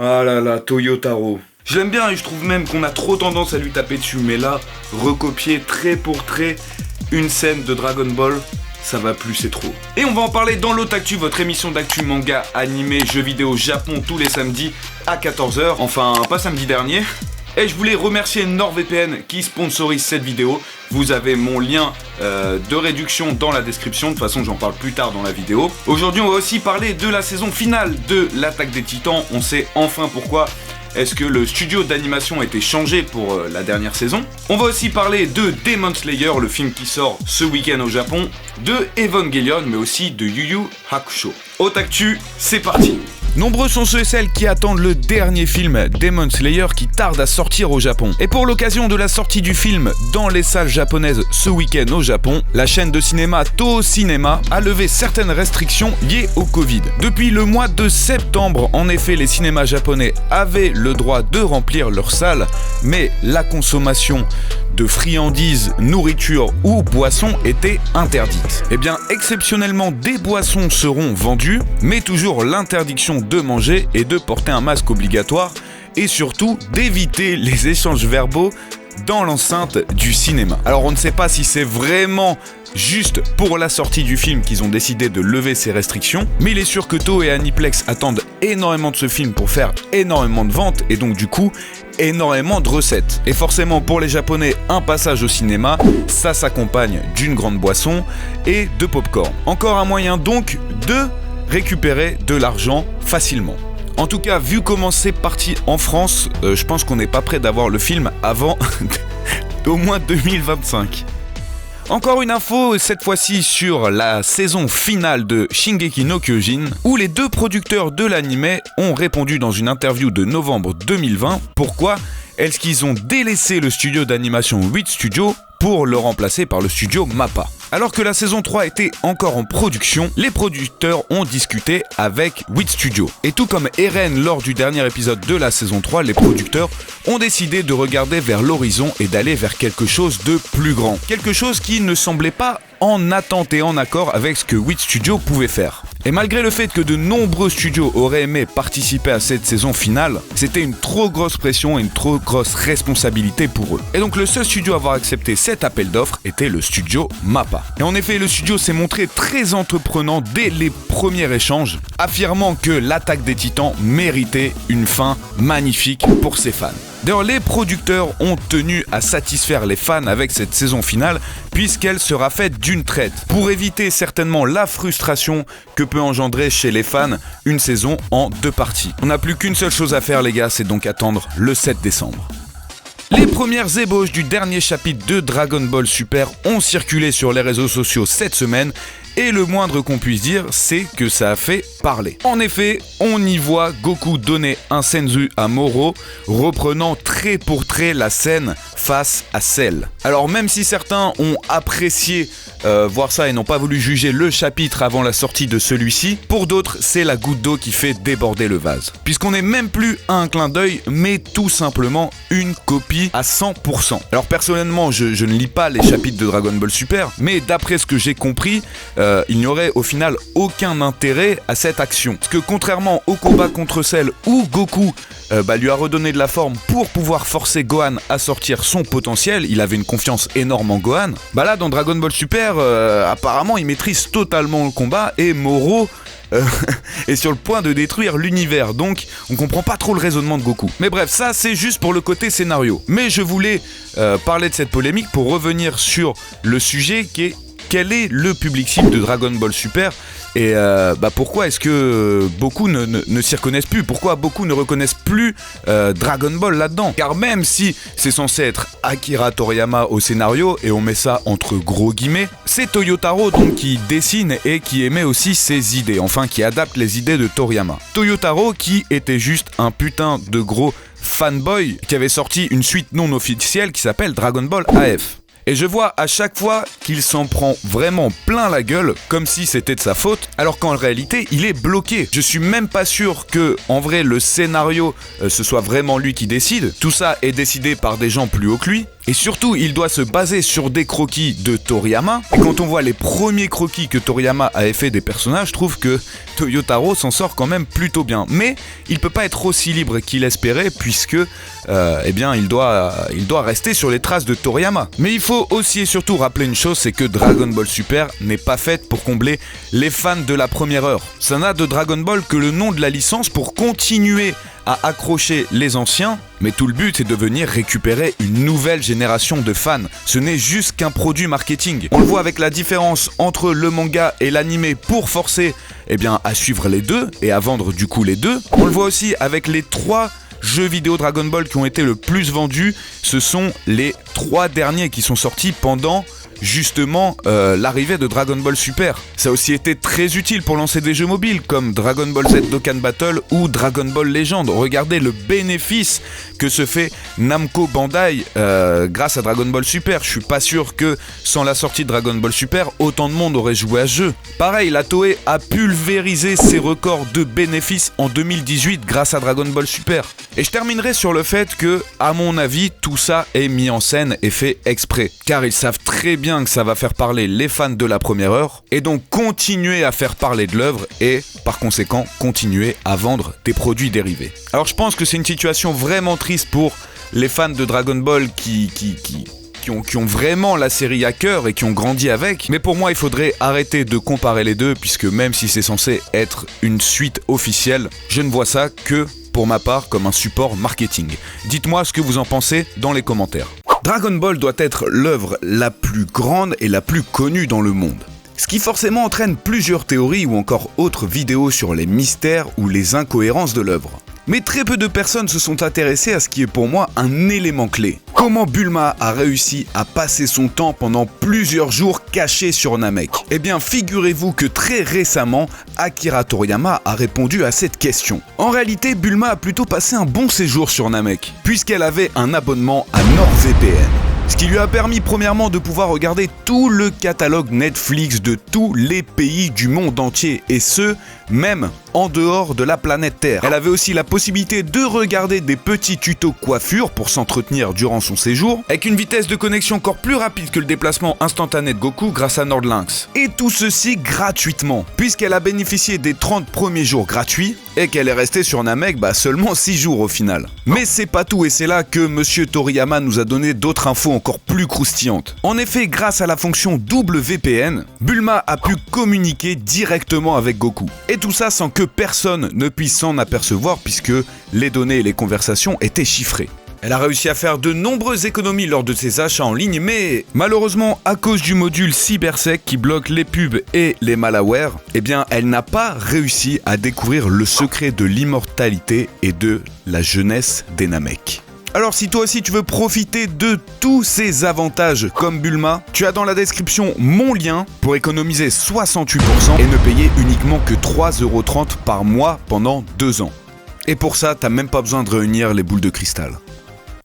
Ah là là, Toyotaro. Je l'aime bien et je trouve même qu'on a trop tendance à lui taper dessus, mais là, recopier trait pour trait une scène de Dragon Ball, ça va plus, c'est trop. Et on va en parler dans l'Haute Actu, votre émission d'actu manga, animé, jeux vidéo Japon tous les samedis à 14h, enfin pas samedi dernier. Et je voulais remercier NordVPN qui sponsorise cette vidéo. Vous avez mon lien de réduction dans la description, de toute façon j'en parle plus tard dans la vidéo. Aujourd'hui on va aussi parler de la saison finale de l'Attaque des Titans, on sait enfin pourquoi. Est-ce que le studio d'animation a été changé pour la dernière saison? On va aussi parler de Demon Slayer, le film qui sort ce week-end au Japon, de Evangelion, mais aussi de Yu Yu Hakusho. Haute Actu, c'est parti! Nombreux sont ceux et celles qui attendent le dernier film Demon Slayer qui tarde à sortir au Japon. Et pour l'occasion de la sortie du film dans les salles japonaises ce week-end au Japon, la chaîne de cinéma Toho Cinéma a levé certaines restrictions liées au Covid. Depuis le mois de septembre, en effet, les cinémas japonais avaient le droit de remplir leurs salles, mais la consommation de friandises, nourriture ou boissons était interdite. Et bien, exceptionnellement, des boissons seront vendues, mais toujours l'interdiction de manger et de porter un masque obligatoire, et surtout d'éviter les échanges verbaux dans l'enceinte du cinéma. Alors on ne sait pas si c'est vraiment juste pour la sortie du film qu'ils ont décidé de lever ces restrictions, mais il est sûr que Toho et Aniplex attendent énormément de ce film pour faire énormément de ventes et donc du coup énormément de recettes. Et forcément pour les Japonais, un passage au cinéma, ça s'accompagne d'une grande boisson et de popcorn. Encore un moyen donc de récupérer de l'argent facilement. En tout cas, vu comment c'est parti en France, je pense qu'on n'est pas prêt d'avoir le film avant au moins 2025. Encore une info, cette fois-ci sur la saison finale de Shingeki no Kyojin, où les deux producteurs de l'anime ont répondu dans une interview de novembre 2020 pourquoi est-ce qu'ils ont délaissé le studio d'animation 8 Studio pour le remplacer par le studio MAPPA. Alors que la saison 3 était encore en production, les producteurs ont discuté avec 8 Studio. Et tout comme Eren lors du dernier épisode de la saison 3, les producteurs ont décidé de regarder vers l'horizon et d'aller vers quelque chose de plus grand. Quelque chose qui ne semblait pas en attente et en accord avec ce que 8 Studio pouvait faire. Et malgré le fait que de nombreux studios auraient aimé participer à cette saison finale, c'était une trop grosse pression et une trop grosse responsabilité pour eux. Et donc le seul studio à avoir accepté cet appel d'offres était le studio MAPPA. Et en effet, le studio s'est montré très entreprenant dès les premiers échanges, affirmant que l'Attaque des Titans méritait une fin magnifique pour ses fans. D'ailleurs, les producteurs ont tenu à satisfaire les fans avec cette saison finale, puisqu'elle sera faite d'une traite, pour éviter certainement la frustration que peut engendrer chez les fans une saison en 2 parties. On n'a plus qu'une seule chose à faire les gars, c'est donc attendre le 7 décembre. Les premières ébauches du dernier chapitre de Dragon Ball Super ont circulé sur les réseaux sociaux cette semaine, et le moindre qu'on puisse dire, c'est que ça a fait parler. En effet, on y voit Goku donner un senzu à Moro, reprenant trait pour trait la scène face à Cell. Alors même si certains ont apprécié voir ça et n'ont pas voulu juger le chapitre avant la sortie de celui-ci, pour d'autres, c'est la goutte d'eau qui fait déborder le vase. Puisqu'on n'est même plus à un clin d'œil, mais tout simplement une copie à 100%. Alors personnellement, je ne lis pas les chapitres de Dragon Ball Super, mais d'après ce que j'ai compris, il n'y aurait au final aucun intérêt à cette action. Parce que contrairement au combat contre Cell où Goku lui a redonné de la forme pour pouvoir forcer Gohan à sortir son potentiel, il avait une confiance énorme en Gohan, là dans Dragon Ball Super, apparemment il maîtrise totalement le combat et Moro est sur le point de détruire l'univers, donc on comprend pas trop le raisonnement de Goku. Mais bref, ça c'est juste pour le côté scénario. Mais je voulais parler de cette polémique pour revenir sur le sujet qui est quel est le public cible de Dragon Ball Super et pourquoi est-ce que beaucoup ne s'y reconnaissent plus? Pourquoi beaucoup ne reconnaissent plus Dragon Ball là-dedans? Car même si c'est censé être Akira Toriyama au scénario, et on met ça entre gros guillemets, c'est Toyotaro donc qui dessine et qui émet aussi ses idées, enfin qui adapte les idées de Toriyama. Toyotaro qui était juste un putain de gros fanboy qui avait sorti une suite non officielle qui s'appelle Dragon Ball AF. Et je vois à chaque fois qu'il s'en prend vraiment plein la gueule, comme si c'était de sa faute, alors qu'en réalité, il est bloqué. Je suis même pas sûr que, en vrai, le scénario, ce soit vraiment lui qui décide. Tout ça est décidé par des gens plus hauts que lui. Et surtout, il doit se baser sur des croquis de Toriyama. Et quand on voit les premiers croquis que Toriyama avait fait des personnages, je trouve que Toyotaro s'en sort quand même plutôt bien. Mais il peut pas être aussi libre qu'il espérait puisque il doit rester sur les traces de Toriyama. Mais il faut aussi et surtout rappeler une chose, c'est que Dragon Ball Super n'est pas faite pour combler les fans de la première heure. Ça n'a de Dragon Ball que le nom de la licence pour continuer à accrocher les anciens, mais tout le but est de venir récupérer une nouvelle génération de fans. Ce n'est juste qu'un produit marketing. On le voit avec la différence entre le manga et l'anime pour forcer à suivre les deux et à vendre du coup les deux. On le voit aussi avec les 3 jeux vidéo Dragon Ball qui ont été le plus vendus. Ce sont les 3 derniers qui sont sortis pendant justement l'arrivée de Dragon Ball Super. Ça a aussi été très utile pour lancer des jeux mobiles comme Dragon Ball Z Dokkan Battle ou Dragon Ball Legend. Regardez le bénéfice que se fait Namco Bandai grâce à Dragon Ball Super. Je suis pas sûr que sans la sortie de Dragon Ball Super, autant de monde aurait joué à ce jeu. Pareil, la Toei a pulvérisé ses records de bénéfices en 2018 grâce à Dragon Ball Super. Et je terminerai sur le fait que, à mon avis, tout ça est mis en scène et fait exprès. Car ils savent très bien que ça va faire parler les fans de la première heure et donc continuer à faire parler de l'œuvre et par conséquent continuer à vendre des produits dérivés. Alors je pense que c'est une situation vraiment triste pour les fans de Dragon Ball qui ont vraiment la série à cœur et qui ont grandi avec, mais pour moi il faudrait arrêter de comparer les deux puisque même si c'est censé être une suite officielle, je ne vois ça que pour ma part comme un support marketing. Dites-moi ce que vous en pensez dans les commentaires. Dragon Ball doit être l'œuvre la plus grande et la plus connue dans le monde. Ce qui forcément entraîne plusieurs théories ou encore autres vidéos sur les mystères ou les incohérences de l'œuvre. Mais très peu de personnes se sont intéressées à ce qui est pour moi un élément clé. Comment Bulma a réussi à passer son temps pendant plusieurs jours caché sur Namek ? Eh bien, figurez-vous que très récemment, Akira Toriyama a répondu à cette question. En réalité, Bulma a plutôt passé un bon séjour sur Namek, puisqu'elle avait un abonnement à NordVPN. Ce qui lui a permis premièrement de pouvoir regarder tout le catalogue Netflix de tous les pays du monde entier, et ce, même en dehors de la planète Terre. Elle avait aussi la possibilité de regarder des petits tutos coiffure pour s'entretenir durant son séjour, avec une vitesse de connexion encore plus rapide que le déplacement instantané de Goku grâce à Nordlynx. Et tout ceci gratuitement, puisqu'elle a bénéficié des 30 premiers jours gratuits, et qu'elle est restée sur Namek seulement 6 jours au final. Mais c'est pas tout, et c'est là que Monsieur Toriyama nous a donné d'autres infos encore plus croustillantes. En effet, grâce à la fonction double VPN, Bulma a pu communiquer directement avec Goku. Et tout ça sans que personne ne puisse s'en apercevoir puisque les données et les conversations étaient chiffrées. Elle a réussi à faire de nombreuses économies lors de ses achats en ligne, mais malheureusement, à cause du module CyberSec qui bloque les pubs et les malwares, elle n'a pas réussi à découvrir le secret de l'immortalité et de la jeunesse des Namek. Alors si toi aussi tu veux profiter de tous ces avantages comme Bulma, tu as dans la description mon lien pour économiser 68% et ne payer uniquement que 3,30€ par mois pendant 2 ans. Et pour ça, t'as même pas besoin de réunir les boules de cristal.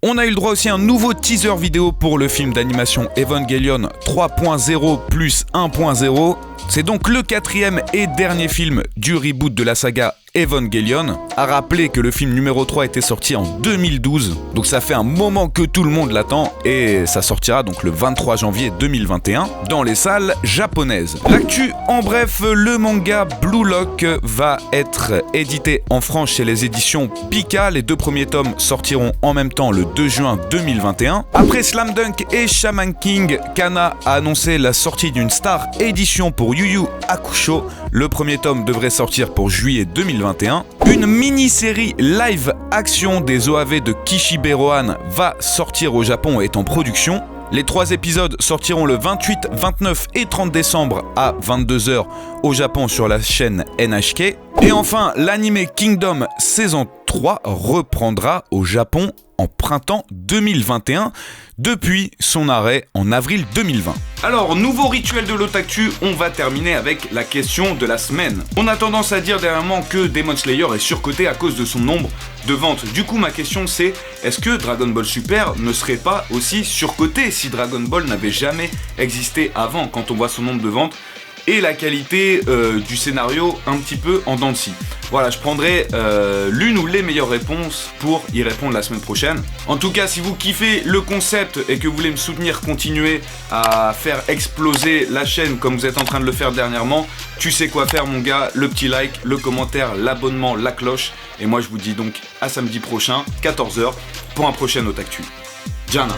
On a eu le droit aussi à un nouveau teaser vidéo pour le film d'animation Evangelion 3.0 plus 1.0. C'est donc le 4e et dernier film du reboot de la saga Evangelion. À rappeler que le film numéro 3 était sorti en 2012, donc ça fait un moment que tout le monde l'attend et ça sortira donc le 23 janvier 2021 dans les salles japonaises. L'actu en bref, le manga Blue Lock va être édité en France chez les éditions Pika. Les 2 premiers tomes sortiront en même temps le 2 juin 2021. Après Slam Dunk et Shaman King, Kana a annoncé la sortie d'une Star édition pour Yu Yu Hakusho. Le premier tome devrait sortir pour juillet 2021. Une mini-série live action des OAV de Kishibe Rohan va sortir au Japon et est en production. Les 3 épisodes sortiront le 28, 29 et 30 décembre à 22h au Japon sur la chaîne NHK. Et enfin, l'anime Kingdom saison 3 reprendra au Japon en printemps 2021 depuis son arrêt en avril 2020. Alors, nouveau rituel de l'Otaktu, on va terminer avec la question de la semaine. On a tendance à dire dernièrement que Demon Slayer est surcoté à cause de son nombre de ventes. Du coup, ma question c'est, est-ce que Dragon Ball Super ne serait pas aussi surcoté si Dragon Ball n'avait jamais existé avant? Quand on voit son nombre de ventes, et la qualité du scénario un petit peu en dents de scie. Voilà, je prendrai l'une ou les meilleures réponses pour y répondre la semaine prochaine. En tout cas, si vous kiffez le concept et que vous voulez me soutenir, continuer à faire exploser la chaîne comme vous êtes en train de le faire dernièrement, tu sais quoi faire mon gars, le petit like, le commentaire, l'abonnement, la cloche. Et moi je vous dis donc à samedi prochain, 14h, pour un prochain Otaktu. Jana.